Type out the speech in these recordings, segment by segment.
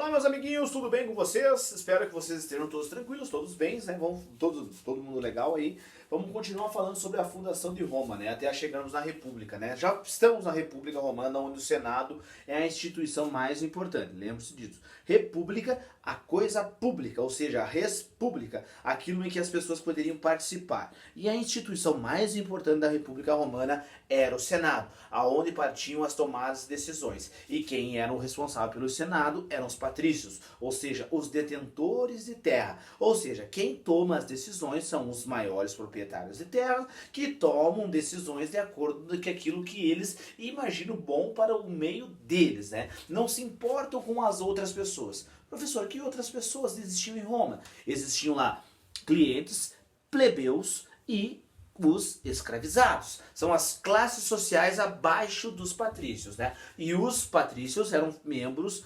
Olá, meus amiguinhos, tudo bem com vocês? Espero que vocês estejam todos tranquilos, todos bens, né? Todo mundo legal aí. Vamos continuar falando sobre a fundação de Roma, né? Até chegarmos na República, né? Já estamos na República Romana, onde o Senado é a instituição mais importante. Lembre-se disso. República, a coisa pública, ou seja, a res pública, aquilo em que as pessoas poderiam participar. E a instituição mais importante da República Romana era o Senado, aonde partiam as tomadas de decisões. E quem era o responsável pelo Senado eram os patrícios, ou seja, os detentores de terra. Ou seja, quem toma as decisões são os maiores proprietários de terra, que tomam decisões de acordo com aquilo que eles imaginam bom para o meio deles, né? Não se importam com as outras pessoas. Professor, que outras pessoas existiam em Roma? Existiam lá clientes, plebeus e os escravizados. São as classes sociais abaixo dos patrícios, né? E os patrícios eram membros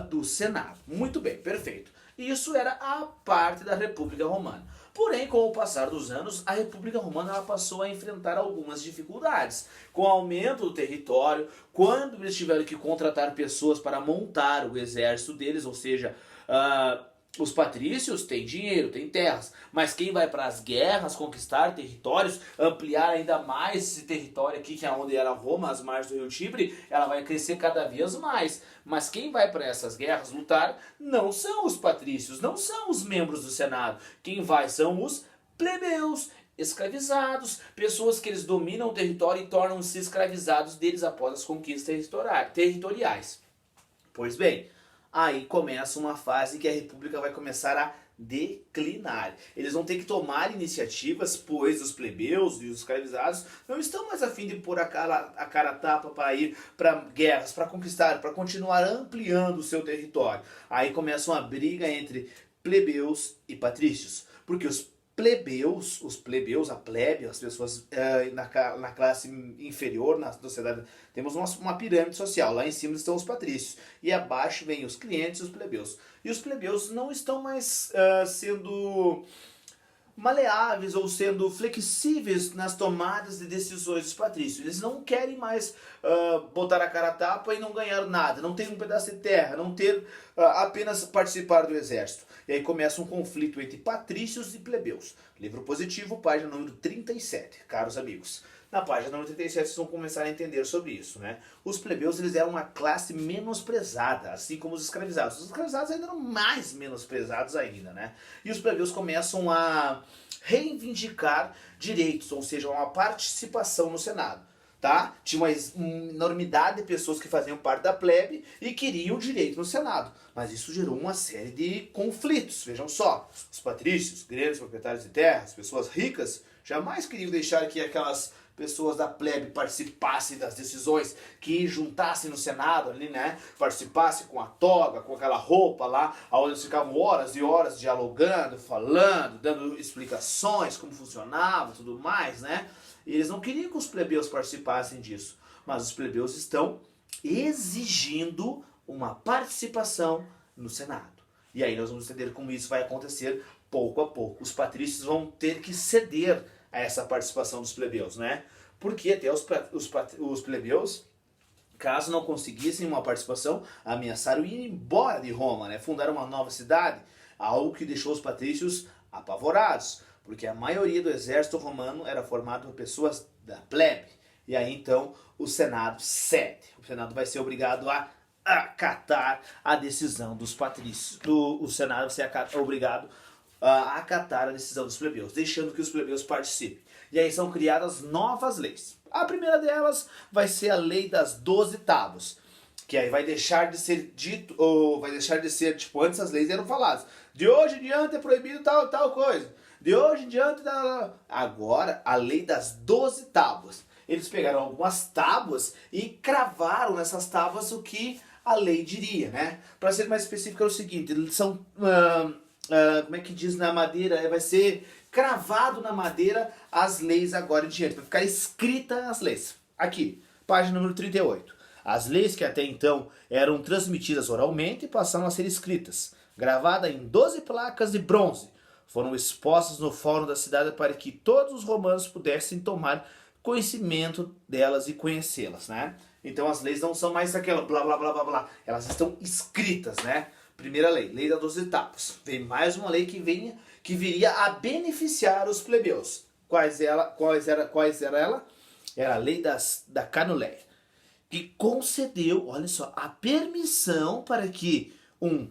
do Senado. Muito bem, perfeito. Isso era a parte da República Romana. Porém, com o passar dos anos, a República Romana ela passou a enfrentar algumas dificuldades. Com o aumento do território, quando eles tiveram que contratar pessoas para montar o exército deles, ou seja, os patrícios têm dinheiro, têm terras, mas quem vai para as guerras, conquistar territórios, ampliar ainda mais esse território aqui, que é onde era Roma, as margens do Rio Tibre, ela vai crescer cada vez mais. Mas quem vai para essas guerras lutar não são os patrícios, não são os membros do Senado. Quem vai são os plebeus, escravizados, pessoas que eles dominam o território e tornam-se escravizados deles após as conquistas territoriais. Pois bem, aí começa uma fase que a República vai começar a declinar. Eles vão ter que tomar iniciativas, pois os plebeus e os escravizados não estão mais a fim de pôr a cara a tapa para ir para guerras, para conquistar, para continuar ampliando o seu território. Aí começa uma briga entre plebeus e patrícios, porque os plebeus, a plebe, as pessoas na classe inferior, na sociedade, temos uma pirâmide social. Lá em cima estão os patrícios e abaixo vem os clientes e os plebeus. E os plebeus não estão mais sendo maleáveis ou sendo flexíveis nas tomadas de decisões dos patrícios. Eles não querem mais botar a cara a tapa e não ganhar nada, não ter um pedaço de terra, não ter apenas participar do exército. E aí começa um conflito entre patrícios e plebeus. Livro positivo, página número 37, caros amigos. Na página número 37 vocês vão começar a entender sobre isso, né? Os plebeus eles eram uma classe menosprezada, assim como os escravizados. Os escravizados ainda eram mais menosprezados ainda, né? E os plebeus começam a reivindicar direitos, ou seja, uma participação no Senado. Tá? Tinha uma enormidade de pessoas que faziam parte da plebe e queriam direito no Senado. Mas isso gerou uma série de conflitos. Vejam só, os patrícios, grandes proprietários de terras, pessoas ricas, jamais queriam deixar que aquelas pessoas da plebe participassem das decisões, que juntassem no Senado ali, né? Participassem com a toga, com aquela roupa lá, onde eles ficavam horas e horas dialogando, falando, dando explicações, como funcionava, tudo mais, né? E eles não queriam que os plebeus participassem disso, mas os plebeus estão exigindo uma participação no Senado. E aí nós vamos entender como isso vai acontecer pouco a pouco. Os patrícios vão ter que ceder a essa participação dos plebeus, né? Porque até os plebeus, caso não conseguissem uma participação, ameaçaram ir embora de Roma, né? Fundaram uma nova cidade, algo que deixou os patrícios apavorados, porque a maioria do exército romano era formado por pessoas da plebe. E aí então o Senado cede. O Senado vai ser obrigado a acatar a decisão dos patrícios. O Senado vai ser obrigado a acatar a decisão dos plebeus, deixando que os plebeus participem. E aí são criadas novas leis. A primeira delas vai ser a lei das 12 tábuas, que aí vai deixar de ser dito, ou vai deixar de ser, tipo, antes as leis eram faladas. De hoje em diante é proibido tal coisa. De hoje em diante, agora a lei das 12 tábuas. Eles pegaram algumas tábuas e cravaram nessas tábuas o que a lei diria, né? Para ser mais específico é o seguinte, eles são, como é que diz na madeira, vai ser cravado na madeira as leis agora em diante, vai ficar escrita as leis. Aqui, página número 38. As leis que até então eram transmitidas oralmente passaram a ser escritas, gravada em 12 placas de bronze. Foram expostas no fórum da cidade para que todos os romanos pudessem tomar conhecimento delas e conhecê-las, né? Então as leis não são mais aquela blá blá blá blá blá, elas estão escritas, né? Primeira lei, lei das 12 etapas. Vem mais uma lei que viria a beneficiar os plebeus. Quais era ela? Era a lei da Canuleia, que concedeu, olha só, a permissão para que um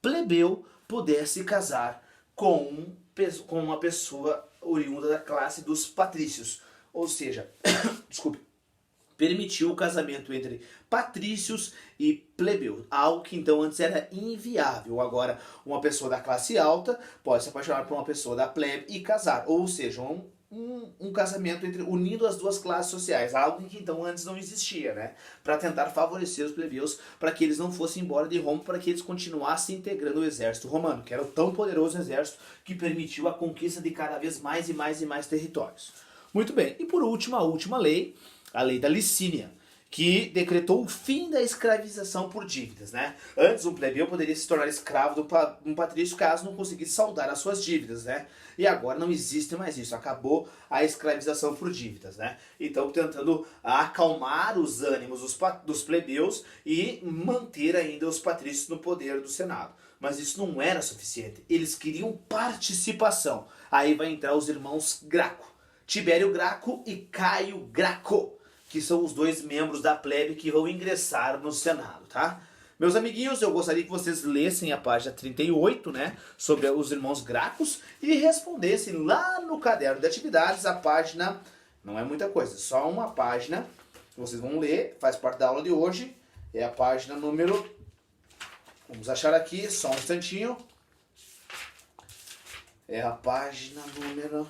plebeu pudesse casar com uma pessoa oriunda da classe dos patrícios. Ou seja, desculpe, permitiu o casamento entre patrícios e plebeus, algo que então antes era inviável. Agora, uma pessoa da classe alta pode se apaixonar por uma pessoa da plebe e casar, ou seja, um casamento unindo as duas classes sociais, algo que então antes não existia, né? Para tentar favorecer os plebeus, para que eles não fossem embora de Roma, para que eles continuassem integrando o exército romano, que era o tão poderoso exército que permitiu a conquista de cada vez mais e mais e mais territórios. Muito bem, e por último, a última lei, a lei da Licínia, que decretou o fim da escravização por dívidas, né? Antes, um plebeu poderia se tornar escravo de um patrício caso não conseguisse saldar as suas dívidas, né? E agora não existe mais isso, acabou a escravização por dívidas, né? Então, tentando acalmar os ânimos dos plebeus e manter ainda os patrícios no poder do Senado. Mas isso não era suficiente, eles queriam participação. Aí vai entrar os irmãos Graco, Tibério Graco e Caio Graco, que são os dois membros da plebe que vão ingressar no Senado, tá? Meus amiguinhos, eu gostaria que vocês lessem a página 38, né, sobre os irmãos Gracos e respondessem lá no caderno de atividades a página, não é muita coisa, só uma página, que vocês vão ler, faz parte da aula de hoje, é a página número, vamos achar aqui, só um instantinho, é a página número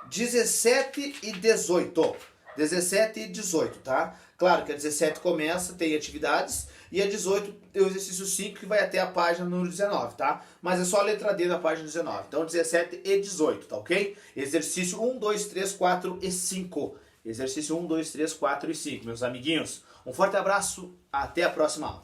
17 e 18. 17 e 18, tá? Claro que a 17 começa, tem atividades, e a 18 é o exercício 5 que vai até a página número 19, tá? Mas é só a letra D da página 19. Então 17 e 18, tá ok? Exercício 1, 2, 3, 4 e 5. Exercício 1, 2, 3, 4 e 5, meus amiguinhos. Um forte abraço, até a próxima aula.